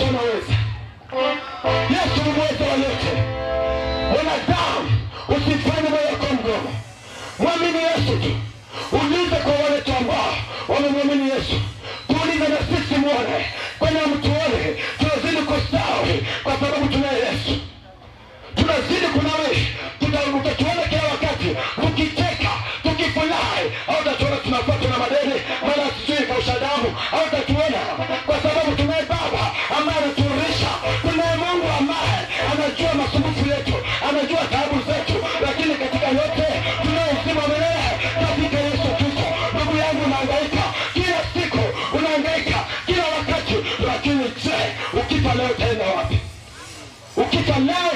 Yesu anaweza. Yesu ni mweza wa yote. Mwanadamu, usifanye moyo wako mgumu. Mwamini Yesu tu. Uliza kwa wale tu ambao wamemwamini Yesu. Tuulize na sisi muone. Kwani mtuone tunazidi kustawi kwa sababu tunaye Yesu. Tunazidi kunawiri. Utatuona kila wakati tukicheka, tukifurahi. Au utatuona tunafuata na madeni wala sisi kausha damu. Au utatuona kwa sababu tunaye Baba ambaye anaturisha. Tunaye Mungu ambaye anajua masumbufu yetu, anajua taabu zetu, lakini katika yote tunaye uzima milele katika Yesu Kristo. Ndugu yangu, unahangaika kila siku, unahangaika kila wakati, lakini je, ukifa leo utaenda wapi? Ukifa leo